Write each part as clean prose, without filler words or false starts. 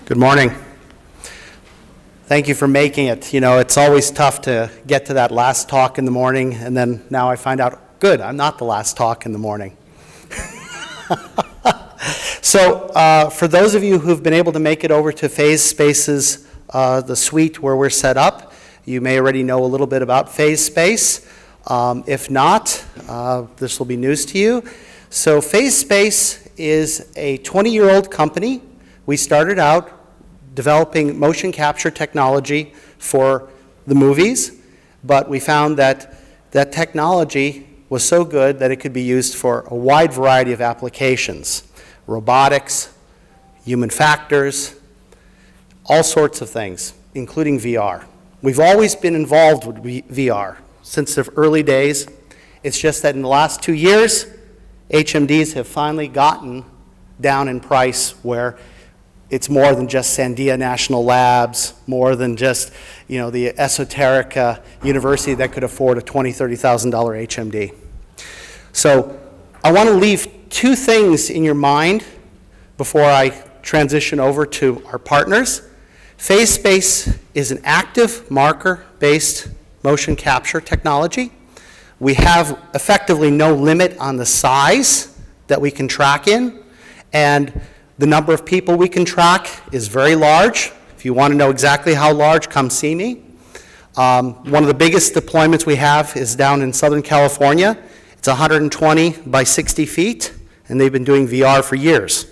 Good morning. Thank you for making it. You know, it's always tough to get to that last talk in the morning, and then now I find out, good, I'm not the last talk in the morning. So for those of you who've been able to make it over to Phasespace's, the suite where we're set up, you may already know a little bit about Phasespace. If not, this will be news to you. So Phasespace is a 20-year-old company. We started out developing motion capture technology for the movies, but we found that that technology was so good that it could be used for a wide variety of applications. Robotics, human factors, all sorts of things, including VR. We've always been involved with VR since the early days. It's just that in the last 2 years, HMDs have finally gotten down in price where it's more than just Sandia National Labs, more than just, you know, the esoteric university that could afford a $20,000, $30,000 HMD. So I want to leave two things in your mind before I transition over to our partners. Phasespace is an active marker-based motion capture technology. We have effectively no limit on the size that we can track in, and the number of people we can track is very large. If you want to know exactly how large, come see me. One of the biggest deployments we have is down in Southern California. It's 120 by 60 feet, and they've been doing VR for years.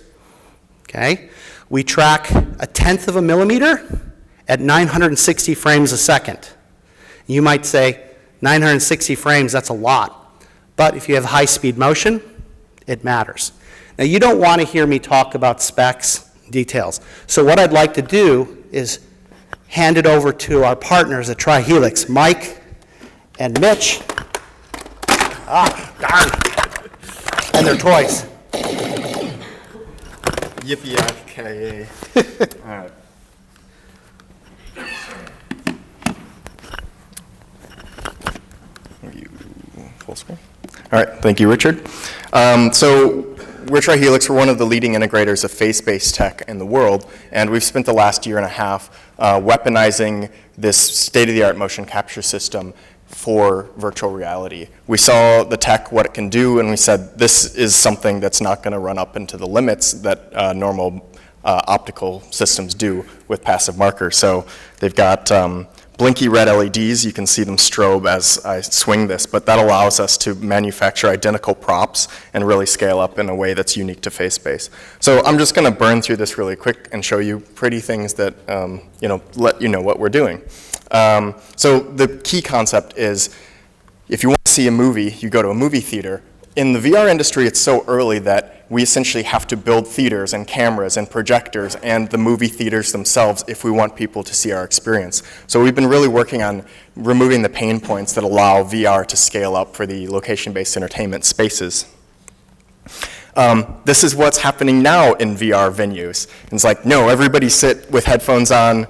Okay? We track 1/10 of a millimeter at 960 frames a second. You might say, 960 frames, that's a lot. But if you have high-speed motion, it matters. Now, you don't want to hear me talk about specs, details. So what I'd like to do is hand it over to our partners at Trihelix, Mike and Mitch. Darn. And their toys. Yippee-ki-yay. All right. Full screen. All right, thank you, Richard. So we're Trihelix. We're one of the leading integrators of Phasespace tech in the world, and we've spent the last year and a half weaponizing this state-of-the-art motion capture system for virtual reality. We saw the tech, what it can do, and we said this is something that's not going to run up into the limits that normal optical systems do with passive markers. So they've got blinky red LEDs. You can see them strobe as I swing this, but that allows us to manufacture identical props and really scale up in a way that's unique to Phasespace. So I'm just going to burn through this really quick and show you pretty things that let you know what we're doing. So the key concept is, if you want to see a movie, you go to a movie theater. In the VR industry, it's so early that we essentially have to build theaters and cameras and projectors and the movie theaters themselves if we want people to see our experience. So we've been really working on removing the pain points that allow VR to scale up for the location-based entertainment spaces. This is what's happening now in VR venues. It's like, no, everybody sit with headphones on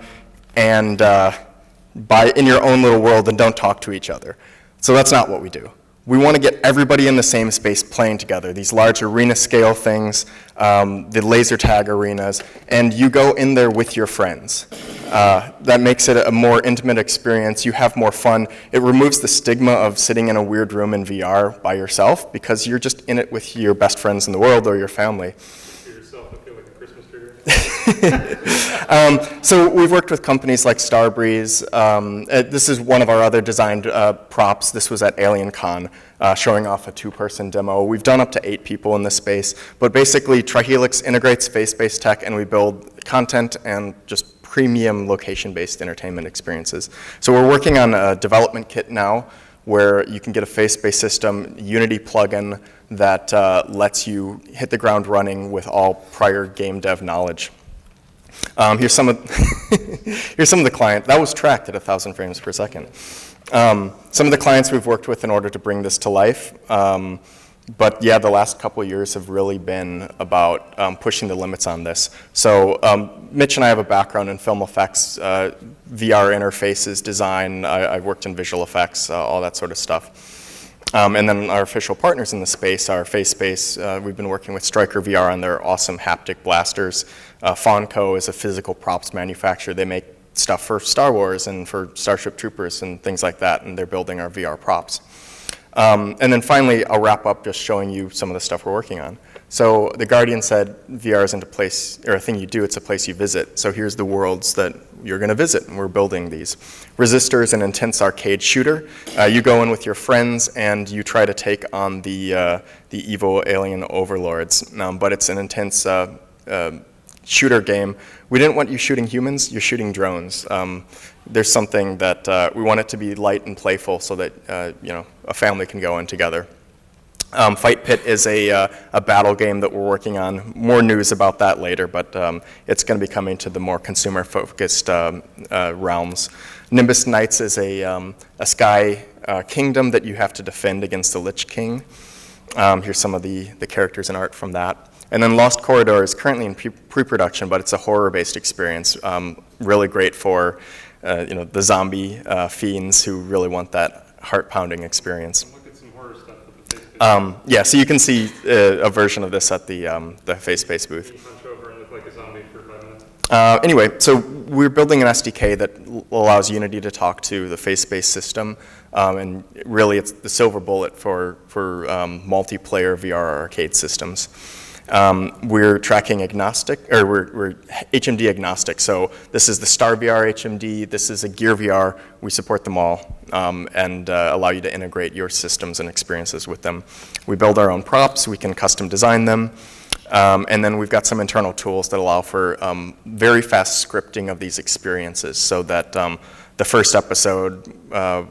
and in your own little world and don't talk to each other. So that's not what we do. We want to get everybody in the same space playing together, these large arena scale things, the laser tag arenas, and you go in there with your friends. That makes it a more intimate experience. You have more fun. It removes the stigma of sitting in a weird room in VR by yourself because you're just in it with your best friends in the world or your family. So we've worked with companies like Starbreeze. This is one of our other designed props. This was at AlienCon, showing off a 2-person demo. We've done up to 8 people in this space, but basically Trihelix integrates Phasespace tech and we build content and just premium location-based entertainment experiences. So we're working on a development kit now where you can get a Phasespace system Unity plugin that lets you hit the ground running with all prior game dev knowledge. Here's some of the client. That was tracked at 1,000 frames per second. Some of the clients we've worked with in order to bring this to life. But yeah, the last couple of years have really been about pushing the limits on this. So Mitch and I have a background in film effects, VR interfaces, design. I've worked in visual effects, all that sort of stuff. And then our official partners in the space are Phasespace. We've been working with Stryker VR on their awesome haptic blasters. Fawnco is a physical props manufacturer. They make stuff for Star Wars and for Starship Troopers and things like that, and they're building our VR props. And then finally, I'll wrap up just showing you some of the stuff we're working on. So the Guardian said VR isn't a place or a thing you do, it's a place you visit. So here's the worlds that you're going to visit, and we're building these. Resistor is an intense arcade shooter. You go in with your friends and you try to take on the evil alien overlords, but it's an intense shooter game. We didn't want you shooting humans, you're shooting drones. There's something that we want it to be light and playful so that a family can go in together. Fight Pit is a battle game that we're working on. More news about that later, but it's going to be coming to the more consumer-focused realms. Nimbus Knights is a sky kingdom that you have to defend against the Lich King. Here's some of the characters and art from that. And then Lost Corridor is currently in pre-production, but it's a horror-based experience. Really great for the zombie fiends who really want that heart-pounding experience. Yeah, so you can see a version of this at the Phasespace booth. Can you punch over and look like a zombie for 5 minutes? Anyway, so we're building an SDK that allows Unity to talk to the Phasespace system, and really it's the silver bullet for multiplayer VR arcade systems. We're tracking agnostic, or we're HMD agnostic. So this is the Star VR HMD, this is a Gear VR. We support them all and allow you to integrate your systems and experiences with them. We build our own props, we can custom design them. And then we've got some internal tools that allow for very fast scripting of these experiences so that the first episode,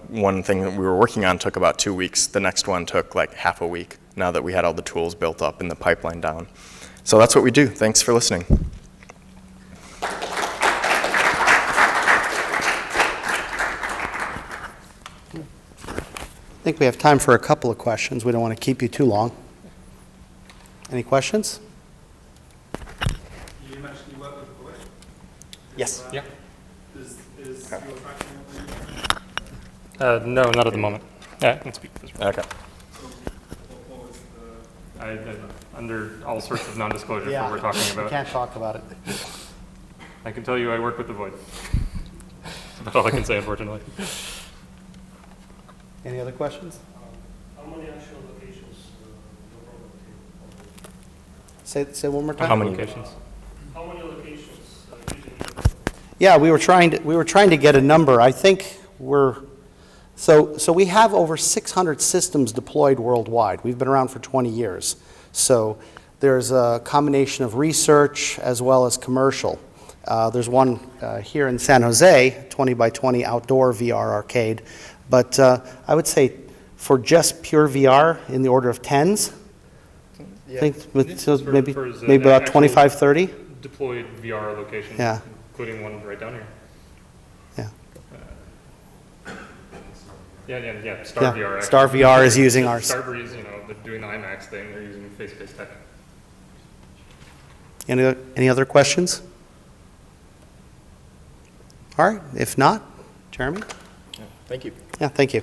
one thing that we were working on took about 2 weeks. The next one took like half a week now that we had all the tools built up and the pipeline down. So that's what we do. Thanks for listening. I think we have time for a couple of questions. We don't want to keep you too long. Any questions? You mentioned you work with Void. Yes. Yeah. Is your tracking No, not at the moment. Yeah, I can speak for this. Okay. what was the... Under all sorts of non-disclosure for what we're talking we about. can't talk about it. I can tell you I work with the Void. That's about all I can say, unfortunately. Any other questions? How many actual locations the program Say one more time. How many locations? How many locations usually? Yeah, we were trying to get a number. I think so we have over 600 systems deployed worldwide. We've been around for 20 years. So there's a combination of research as well as commercial. There's one here in San Jose, 20 by 20 outdoor VR arcade. But I would say for just pure VR in the order of tens. I think so maybe about actual 25, 30. Deployed VR location, Yeah. including one right down here. Yeah. Yeah. Star Yeah. VR. Actually. Star VR is using ours. Starbreeze, they're doing the IMAX thing. They're using Phasespace tech. Any other questions? All right. If not, Jeremy? Thank you. Yeah, thank you.